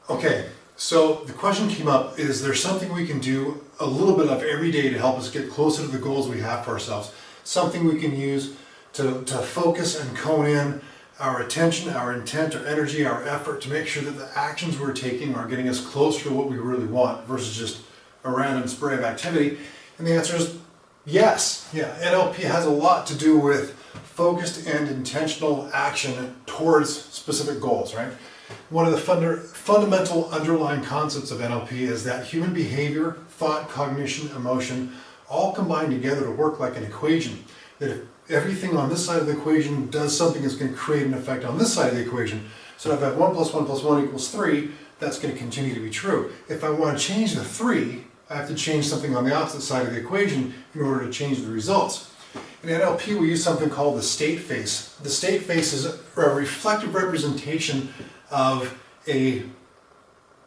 Okay, so the question came up, is there something we can do a little bit of every day to help us get closer to the goals we have for ourselves? Something we can use to focus and cone in our attention, our intent, our energy, our effort to make sure that the actions we're taking are getting us closer to what we really want versus just a random spray of activity? And the answer is yes. Yeah, NLP has a lot to do with focused and intentional action towards specific goals, right? One of the fundamental underlying concepts of NLP is that human behavior, thought, cognition, emotion all combine together to work like an equation. That if everything on this side of the equation does something, it's going to create an effect on this side of the equation. So if I have 1 + 1 + 1 = 3, that's going to continue to be true. If I want to change the 3, I have to change something on the opposite side of the equation in order to change the results. In NLP, we use something called the state face. The state face is a reflective representation of a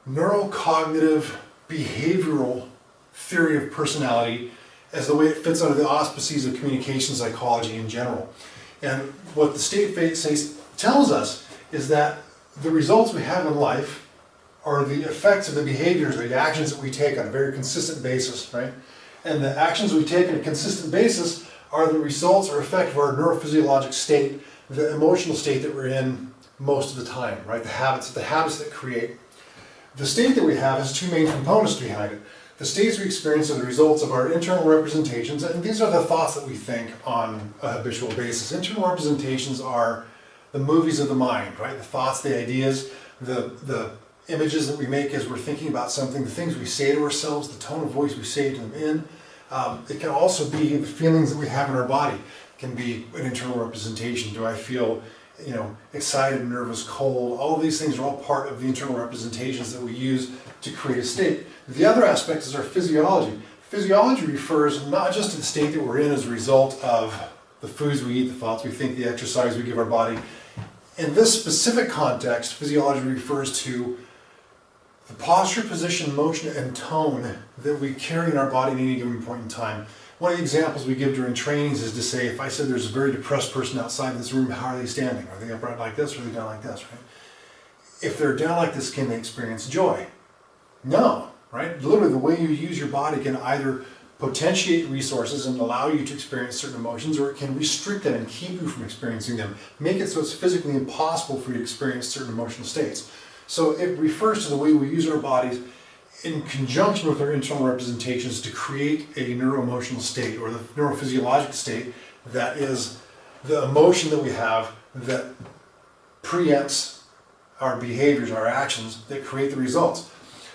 neurocognitive behavioral theory of personality as the way it fits under the auspices of communication psychology in general. And what the state face tells us is that the results we have in life are the effects of the behaviors, the actions that we take on a very consistent basis, right? And the actions we take on a consistent basis are the results or effect of our neurophysiologic state, the emotional state that we're in most of the time, right? The habits that create. The state that we have has two main components behind it. The states we experience are the results of our internal representations, and these are the thoughts that we think on a habitual basis. Internal representations are the movies of the mind, right? The thoughts, the ideas, the images that we make as we're thinking about something, the things we say to ourselves, the tone of voice we say to them in. It can also be the feelings that we have in our body. It can be an internal representation. Do I feel, excited, nervous, cold? All of these things are all part of the internal representations that we use to create a state. The other aspect is our physiology. Physiology refers not just to the state that we're in as a result of the foods we eat, the thoughts we think, the exercise we give our body. In this specific context, physiology refers to the posture, position, motion, and tone that we carry in our body at any given point in time. One of the examples we give during trainings is to say, if I said there's a very depressed person outside this room, how are they standing? Are they upright like this, or are they down like this, right? If they're down like this, can they experience joy? No, right? Literally, the way you use your body can either potentiate resources and allow you to experience certain emotions, or it can restrict them and keep you from experiencing them. Make it so it's physically impossible for you to experience certain emotional states. So it refers to the way we use our bodies in conjunction with our internal representations to create a neuroemotional state, or the neurophysiologic state that is the emotion that we have that preempts our behaviors, our actions that create the results.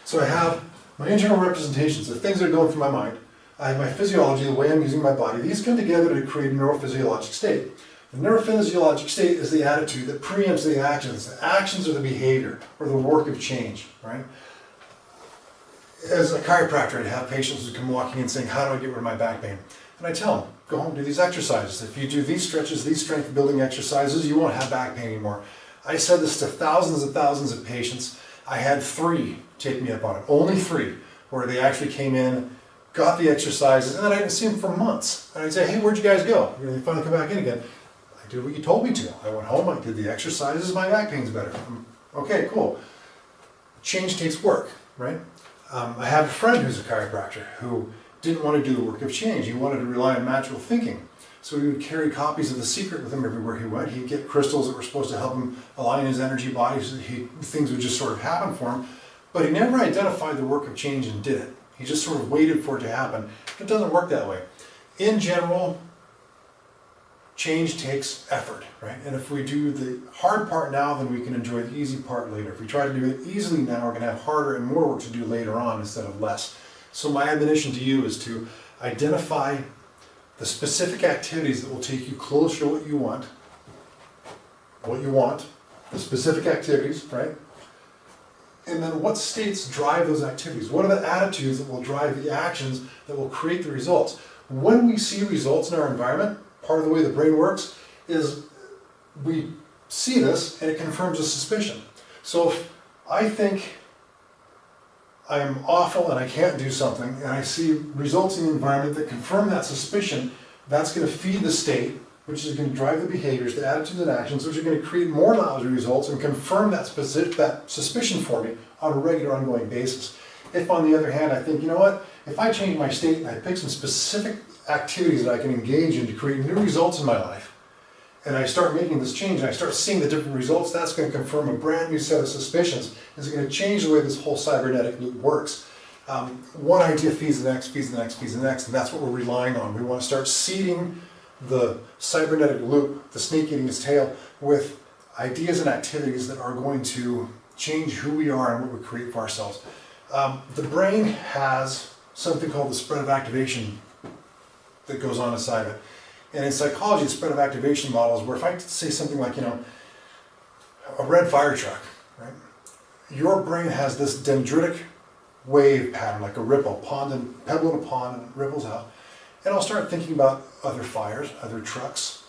So I have my internal representations, the things that are going through my mind. I have my physiology, the way I'm using my body. These come together to create a neurophysiologic state. The neurophysiologic state is the attitude that preempts the actions. The actions are the behavior or the work of change, right? As a chiropractor, I'd have patients who come walking in saying, how do I get rid of my back pain? And I tell them, go home and do these exercises. If you do these stretches, these strength building exercises, you won't have back pain anymore. I said this to thousands and thousands of patients. I had 3 take me up on it, only 3, where they actually came in, got the exercises, and then I didn't see them for months. And I'd say, hey, where'd you guys go? And they finally come back in again. I did what you told me to. I went home, I did the exercises, my back pain's better. Okay, cool. Change takes work, right? I have a friend who's a chiropractor who didn't want to do the work of change. He wanted to rely on natural thinking. So he would carry copies of The Secret with him everywhere he went. He'd get crystals that were supposed to help him align his energy body so that things would just sort of happen for him. But he never identified the work of change and did it. He just sort of waited for it to happen. It doesn't work that way. In general, change takes effort, right? And if we do the hard part now, then we can enjoy the easy part later. If we try to do it easily now, we're going to have harder and more work to do later on instead of less. So my admonition to you is to identify the specific activities that will take you closer to what you want, the specific activities, right? And then what states drive those activities? What are the attitudes that will drive the actions that will create the results? When we see results in our environment, part of the way the brain works is we see this and it confirms a suspicion. So if I think I'm awful and I can't do something, and I see results in the environment that confirm that suspicion, that's going to feed the state which is going to drive the behaviors, the attitudes and actions, which are going to create more lousy results and confirm that suspicion for me on a regular, ongoing basis. If, on the other hand, I think, you know what, if I change my state and I pick some specific activities that I can engage in to create new results in my life, and I start making this change and I start seeing the different results, that's going to confirm a brand new set of suspicions. It's going to change the way this whole cybernetic loop works. One idea feeds the next, feeds the next, feeds the next, and that's what we're relying on. We want to start seeding the cybernetic loop, the snake eating its tail, with ideas and activities that are going to change who we are and what we create for ourselves. The brain has something called the spread of activation that goes on inside of it. And in psychology, the spread of activation model is where if I say something like, you know, a red fire truck, right? Your brain has this dendritic wave pattern, like a ripple, pebble in a pond, and it ripples out. And I'll start thinking about other fires, other trucks.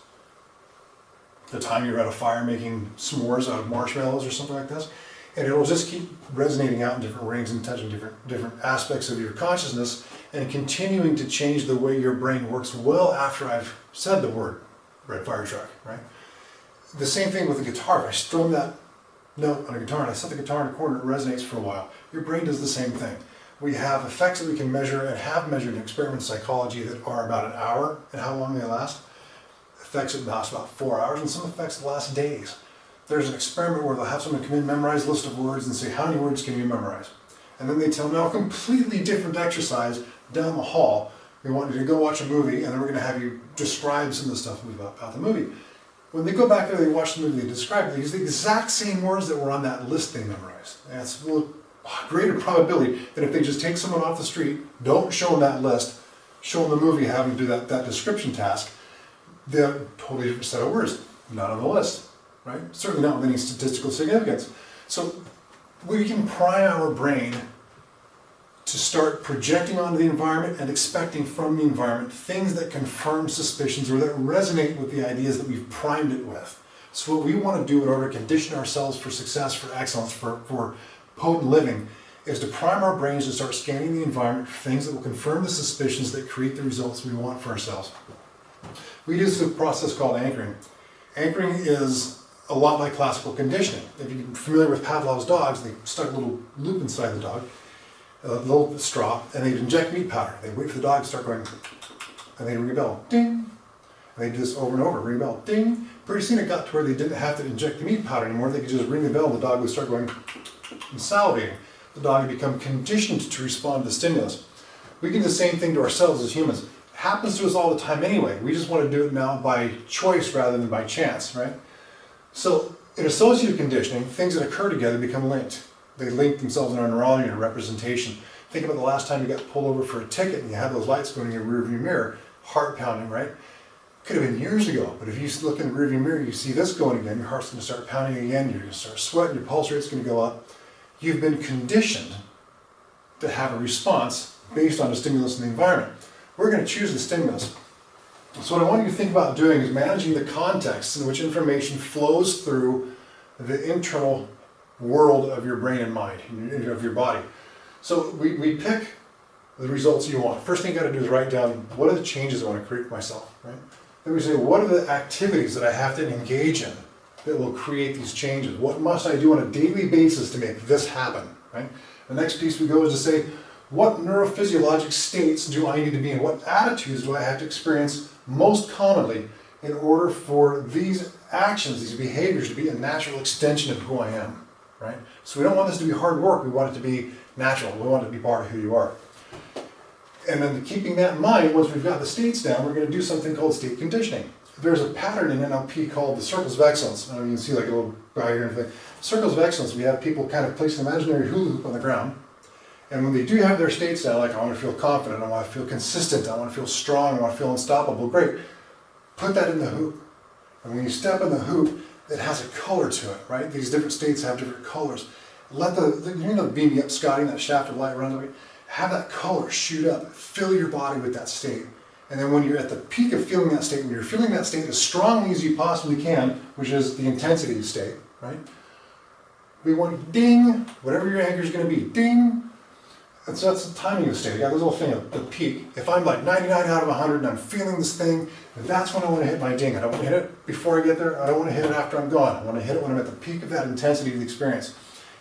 The time you're at a fire making s'mores out of marshmallows or something like this. And it'll just keep resonating out in different rings and touching different aspects of your consciousness and continuing to change the way your brain works well after I've said the word red fire truck, right? The same thing with the guitar. If I strum that note on a guitar and I set the guitar in a corner, it resonates for a while. Your brain does the same thing. We have effects that we can measure and have measured in experimental psychology that are about an hour and how long they last. Effects that last about 4 hours, and some effects that last days. There's an experiment where they'll have someone come in, memorize a list of words, and say, how many words can you memorize? And then they tell them, now a completely different exercise down the hall. We want you to go watch a movie, and then we're going to have you describe some of the stuff about the movie. When they go back there, they watch the movie, they describe it, they use the exact same words that were on that list they memorized. And it's a greater probability than if they just take someone off the street, don't show them that list, show them the movie, have them do that description task, they have a totally different set of words, not on the list. Right? Certainly not with any statistical significance. So we can prime our brain to start projecting onto the environment and expecting from the environment things that confirm suspicions or that resonate with the ideas that we've primed it with. So what we want to do in order to condition ourselves for success, for excellence, for potent living, is to prime our brains to start scanning the environment for things that will confirm the suspicions that create the results we want for ourselves. We use a process called anchoring. Anchoring is a lot like classical conditioning. If you're familiar with Pavlov's dogs, they stuck a little loop inside the dog, a little straw, and they'd inject meat powder. They'd wait for the dog to start going, and they'd ring a bell, ding. And they'd do this over and over, ring a bell, ding. Pretty soon it got to where they didn't have to inject the meat powder anymore. They could just ring the bell and the dog would start going and salivating. The dog would become conditioned to respond to the stimulus. We can do the same thing to ourselves as humans. It happens to us all the time anyway. We just want to do it now by choice rather than by chance, right? So in associative conditioning, things that occur together become linked. They link themselves in our neurology and representation. Think about the last time you got pulled over for a ticket and you had those lights going in your rearview mirror, heart pounding, right? Could have been years ago, but if you look in the rearview mirror, you see this going again, your heart's going to start pounding again, you're going to start sweating, your pulse rate's going to go up. You've been conditioned to have a response based on the stimulus in the environment. We're going to choose the stimulus. So what I want you to think about doing is managing the context in which information flows through the internal world of your brain and mind, of your body. So we pick the results you want. First thing you got to do is write down, what are the changes I want to create for myself, right? Then we say, what are the activities that I have to engage in that will create these changes? What must I do on a daily basis to make this happen, right? The next piece we go is to say, what neurophysiologic states do I need to be in? What attitudes do I have to experience most commonly in order for these actions, these behaviors to be a natural extension of who I am, right? So we don't want this to be hard work, we want it to be natural, we want it to be part of who you are. And then keeping that in mind, once we've got the states down, we're going to do something called state conditioning. There's a pattern in NLP called the circles of excellence. I don't know, you can see like a little guy here and everything. Circles of excellence, we have people kind of place an imaginary hula hoop on the ground. And when they do have their states down, like I want to feel confident, I want to feel consistent, I want to feel strong, I want to feel unstoppable, great. Put that in the hoop. And when you step in the hoop, it has a color to it, right? These different states have different colors. Let you know the beam me up, Scotty, that shaft of light runs away. Have that color shoot up, fill your body with that state. And then when you're at the peak of feeling that state, when you're feeling that state as strongly as you possibly can, which is the intensity state, right? We want ding, whatever your anchor is going to be, ding. And so that's the timing of the state. I got this little thing at the peak. If I'm like 99 out of 100 and I'm feeling this thing, that's when I want to hit my ding. I don't want to hit it before I get there. I don't want to hit it after I'm gone. I want to hit it when I'm at the peak of that intensity of the experience.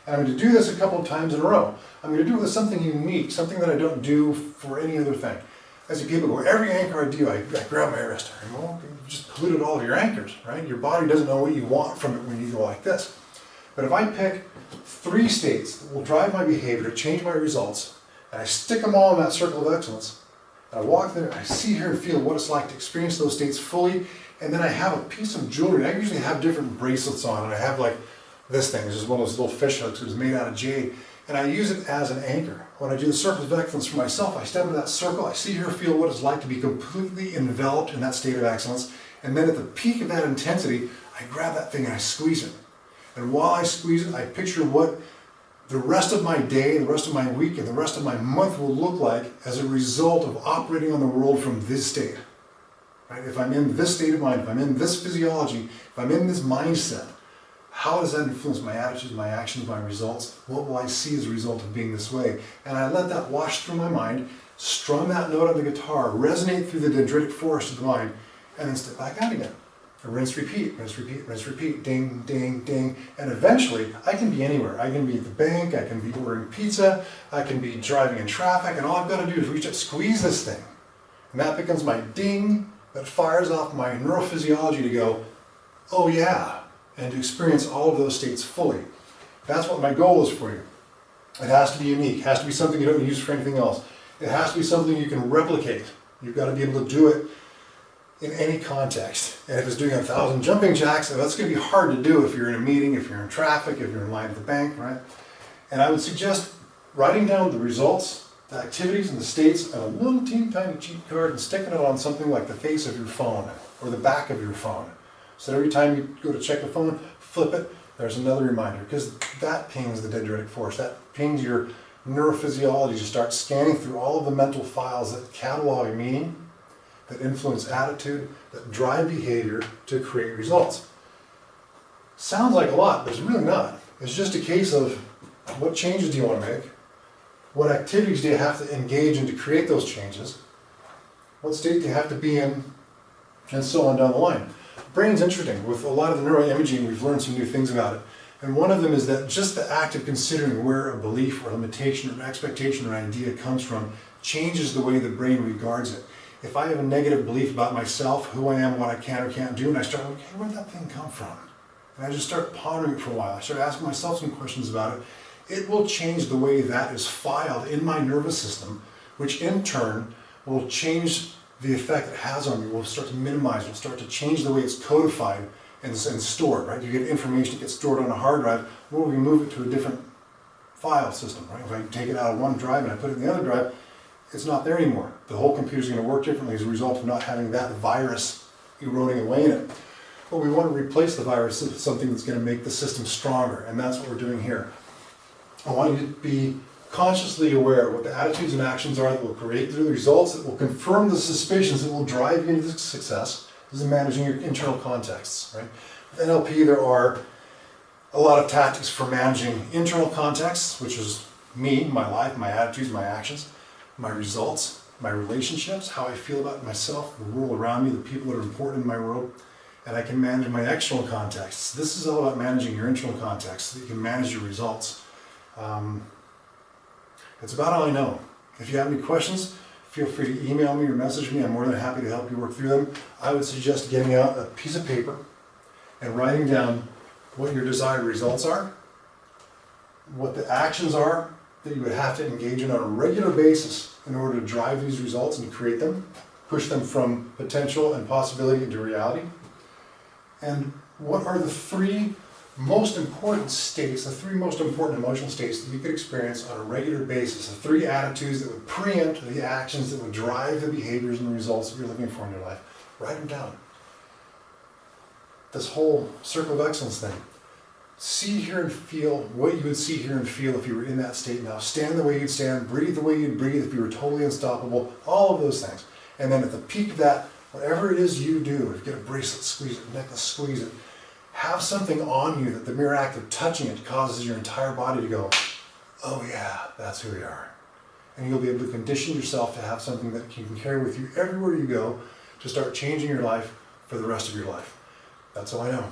And I'm going to do this a couple of times in a row. I'm going to do it with something unique, something that I don't do for any other thing. As you people go, every anchor I do, I grab my wrist. Well, you just polluted all of your anchors, right? Your body doesn't know what you want from it when you go like this. But if I pick 3 states that will drive my behavior, change my results, and I stick them all in that circle of excellence, I walk there, I see, hear, and feel what it's like to experience those states fully, and then I have a piece of jewelry. I usually have different bracelets on, and I have like this thing. This is one of those little fish hooks. It was made out of jade, and I use it as an anchor. When I do the circles of excellence for myself, I step into that circle, I see, hear, feel what it's like to be completely enveloped in that state of excellence, and then at the peak of that intensity, I grab that thing and I squeeze it. And while I squeeze it, I picture what the rest of my day, the rest of my week, and the rest of my month will look like as a result of operating on the world from this state. Right? If I'm in this state of mind, if I'm in this physiology, if I'm in this mindset, how does that influence my attitudes, my actions, my results? What will I see as a result of being this way? And I let that wash through my mind, strum that note on the guitar, resonate through the dendritic forest of the mind, and then step back out again. Rinse, repeat, rinse, repeat, rinse, repeat, ding, ding, ding. And eventually, I can be anywhere. I can be at the bank, I can be ordering pizza, I can be driving in traffic, and all I've got to do is reach up, squeeze this thing. And that becomes my ding that fires off my neurophysiology to go, oh yeah, and to experience all of those states fully. That's what my goal is for you. It has to be unique. It has to be something you don't use for anything else. It has to be something you can replicate. You've got to be able to do it in any context. And if it's doing 1,000 jumping jacks, that's going to be hard to do if you're in a meeting, if you're in traffic, if you're in line at the bank, right? And I would suggest writing down the results, the activities, and the states on a little teeny tiny cheat card and sticking it on something like the face of your phone or the back of your phone. So every time you go to check the phone, flip it, there's another reminder, because that pings the dendritic force, that pings your neurophysiology to start scanning through all of the mental files that catalog meaning, that influence attitude, that drive behavior to create results. Sounds like a lot, but it's really not. It's just a case of what changes do you want to make? What activities do you have to engage in to create those changes? What state do you have to be in? And so on down the line. Brain's interesting. With a lot of the neuroimaging, we've learned some new things about it. And one of them is that just the act of considering where a belief or a limitation or an expectation or an idea comes from changes the way the brain regards it. If I have a negative belief about myself, who I am, what I can or can't do, and I start looking, hey, where'd that thing come from? And I just start pondering it for a while. I start asking myself some questions about it. It will change the way that is filed in my nervous system, which in turn will change the effect it has on me. We'll start to minimize it. We'll start to change the way it's codified and stored, right? You get information that gets stored on a hard drive. When we move it to a different file system, right? If I take it out of one drive and I put it in the other drive, it's not there anymore. The whole computer is going to work differently as a result of not having that virus eroding away in it. But we want to replace the virus with something that's going to make the system stronger, and that's what we're doing here. I want you to be consciously aware of what the attitudes and actions are that will create the results, that will confirm the suspicions that will drive you into success. This is managing your internal contexts, right? With NLP, there are a lot of tactics for managing internal contexts, which is me, my life, my attitudes, my actions, my results, my relationships, how I feel about myself, the world around me, the people that are important in my world, and I can manage my external contexts. This is all about managing your internal context so that you can manage your results. It's about all I know. If you have any questions, feel free to email me or message me. I'm more than happy to help you work through them. I would suggest getting out a piece of paper and writing down what your desired results are, what the actions are that you would have to engage in on a regular basis in order to drive these results and create them, push them from potential and possibility into reality, and what are the 3 most important states, the 3 most important emotional states that you could experience on a regular basis, the 3 attitudes that would preempt the actions that would drive the behaviors and the results that you're looking for in your life. Write them down. This whole circle of excellence thing. See, hear, and feel what you would see, hear, and feel if you were in that state now. Stand the way you'd stand, breathe the way you'd breathe if you were totally unstoppable, all of those things. And then at the peak of that, whatever it is you do, if you get a bracelet, squeeze it, a necklace, squeeze it, have something on you that the mere act of touching it causes your entire body to go, oh yeah, that's who we are. and you'll be able to condition yourself to have something that you can carry with you everywhere you go to start changing your life for the rest of your life. That's all I know.